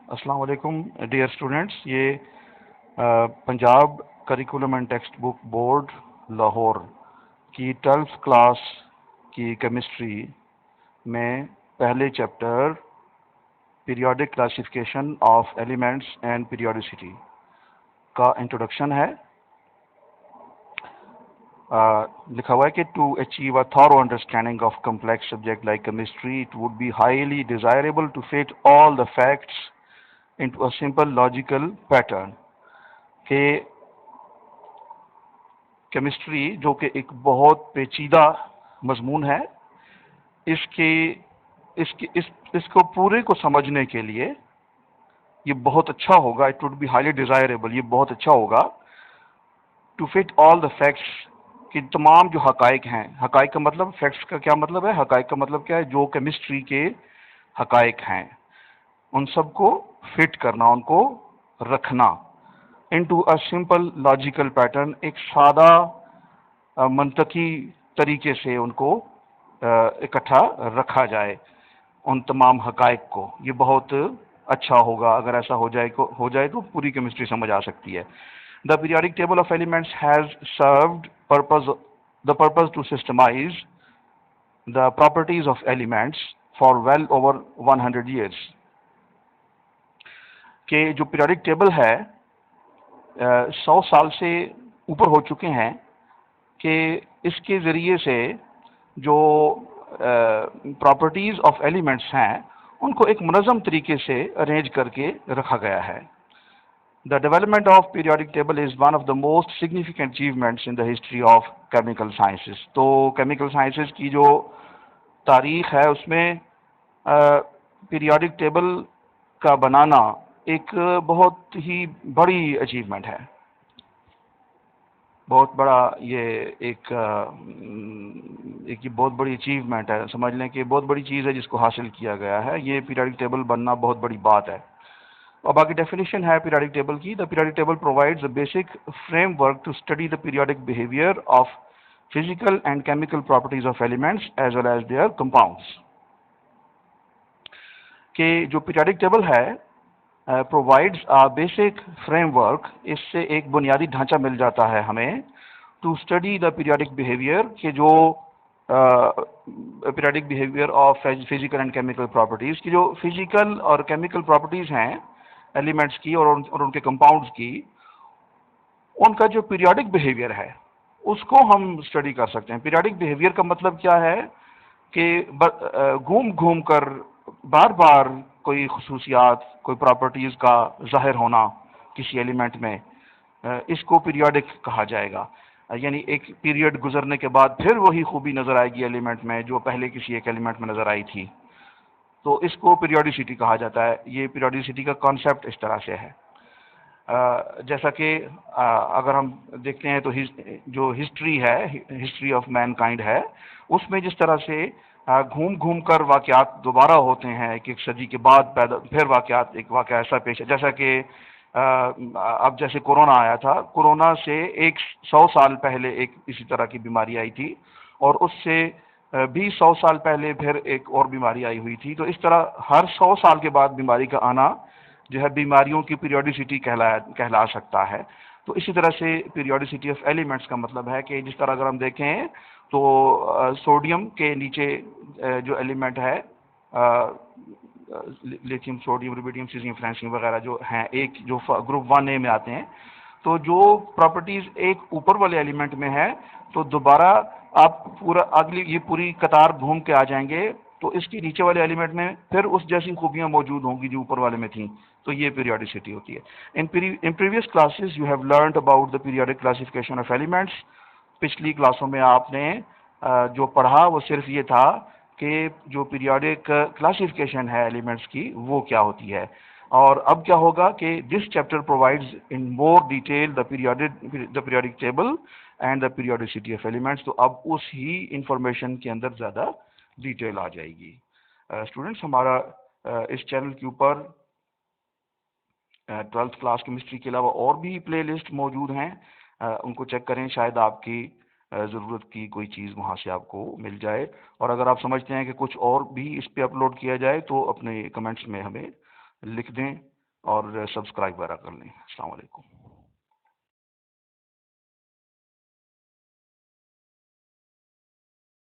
السلام علیکم dear students. یہ Punjab curriculum and textbook board Lahore کی 12th کلاس کی کیمسٹری میں پہلے chapter periodic classification of elements and periodicity کا انٹروڈکشن ہے. لکھا ہوا ہے کہ to achieve a thorough understanding of complex subject like chemistry it would be highly desirable to fit all the facts into a simple logical pattern. کہ chemistry جو کہ ایک بہت پیچیدہ مضمون ہے، اس کو پورے کو سمجھنے کے لیے یہ بہت اچھا ہوگا. It would be highly desirable, یہ بہت اچھا ہوگا to fit all the facts, کہ تمام جو حقائق ہیں، حقائق کا مطلب، فیکٹس کا کیا مطلب ہے، حقائق کا مطلب کیا ہے، جو کیمسٹری کے حقائق ہیں ان سب کو فٹ کرنا، ان کو رکھنا into a simple logical pattern, ایک سادہ منطقی طریقے سے ان کو اکٹھا رکھا جائے ان تمام حقائق کو. یہ بہت اچھا ہوگا اگر ایسا ہو جائے تو پوری کیمسٹری سمجھ آ سکتی ہے. The periodic table of elements has served the purpose to systemise the properties of elements for well over 100 years. کہ جو پیریوڈک ٹیبل ہے 100 سال سے اوپر ہو چکے ہیں، کہ اس کے ذریعے سے جو پراپرٹیز آف ایلیمنٹس ہیں ان کو ایک منظم طریقے سے ارینج کر کے رکھا گیا ہے. The development of periodic table is one of the most significant achievements in the history of chemical sciences. تو کیمیکل سائنسز کی جو تاریخ ہے اس میں پیریوڈک ٹیبل کا بنانا ایک بہت ہی بڑی اچیومنٹ ہے، بہت بڑا، یہ ایک بہت بڑی اچیومنٹ ہے. سمجھ لیں کہ بہت بڑی چیز ہے جس کو حاصل کیا گیا ہے. یہ پیریوڈک ٹیبل بننا بہت بڑی بات ہے. اور باقی ڈیفینیشن ہے پیریوڈک ٹیبل کی. The periodic table provides a basic framework to study the periodic behaviour of physical and chemical properties of elements as well as their compounds. کہ جو پیریوڈک ٹیبل ہے provides a basic framework, اس سے ایک بنیادی ڈھانچہ مل جاتا ہے ہمیں to study the periodic behaviour, کہ جو periodic behaviour of physical and chemical properties کی جو فزیکل اور کیمیکل پراپرٹیز ہیں ایلیمنٹس کی اور ان کے کمپاؤنڈس کی، ان کا جو پیریوڈک بیہیویئر ہے اس کو ہم اسٹڈی کر سکتے ہیں. پیریوڈک بیہیویئر کا مطلب کیا ہے کہ گھوم گھوم کر بار بار کوئی خصوصیات، کوئی پراپرٹیز کا ظاہر ہونا کسی ایلیمنٹ میں، اس کو پیریوڈک کہا جائے گا. یعنی ایک پیریڈ گزرنے کے بعد پھر وہی خوبی نظر آئے گی ایلیمنٹ میں جو پہلے کسی ایک ایلیمنٹ میں نظر آئی تھی، تو اس کو پیریوڈیسٹی کہا جاتا ہے. یہ پیریوڈیسٹی کا کانسیپٹ اس طرح سے ہے. جیسا کہ اگر ہم دیکھتے ہیں تو جو ہسٹری ہے، ہسٹری آف مین کائنڈ ہے، اس میں جس طرح سے گھوم گھوم کر واقعات دوبارہ ہوتے ہیں، ایک صدی کے بعد پھر ایک واقعہ ایسا پیش ہے، جیسا کہ اب جیسے کورونا آیا تھا، کورونا سے 100 سال پہلے ایک اسی طرح کی بیماری آئی تھی، اور اس سے بھی 100 سال پہلے پھر ایک اور بیماری آئی ہوئی تھی. تو اس طرح ہر 100 سال کے بعد بیماری کا آنا جو ہے بیماریوں کی پیریوڈیسٹی کہلا سکتا ہے. تو اسی طرح سے پیریوڈیسٹی آف ایلیمنٹس کا مطلب ہے کہ جس طرح اگر ہم دیکھیں تو سوڈیم کے نیچے جو ایلیمنٹ ہے، لیتھیم، سوڈیم، روبیڈیم، سیزیم، فرانسیم وغیرہ جو ہیں، ایک جو گروپ 1A میں آتے ہیں، تو جو پراپرٹیز ایک اوپر والے ایلیمنٹ میں ہے تو دوبارہ آپ یہ پوری قطار گھوم کے آ جائیں گے تو اس کی نیچے والے ایلیمنٹ میں پھر اس جیسی خوبیاں موجود ہوں گی جو اوپر والے میں تھیں. تو یہ پیریوڈیسٹی ہوتی ہے. In previous classes you have learned about the periodic classification of elements. پچھلی کلاسوں میں آپ نے جو پڑھا وہ صرف یہ تھا کہ جو پیریوڈک کلاسیفیکیشن ہے ایلیمنٹس کی وہ کیا ہوتی ہے. اور اب کیا ہوگا کہ this chapter provides in more detail the periodic table and the periodicity of elements. تو اب اس ہی انفارمیشن کے اندر زیادہ ڈیٹیل آ جائے گی. اسٹوڈنٹس، ہمارا اس چینل کے اوپر 12th کلاس کیمسٹری کے علاوہ اور بھی پلے لسٹ موجود ہیں، ان کو چیک کریں، شاید آپ کی ضرورت کی کوئی چیز وہاں سے آپ کو مل جائے. اور اگر آپ سمجھتے ہیں کہ کچھ اور بھی اس پہ اپلوڈ کیا جائے تو اپنے کمنٹس میں ہمیں لکھ دیں. اور سبسکرائب وغیرہ کر لیں. السلام علیکم.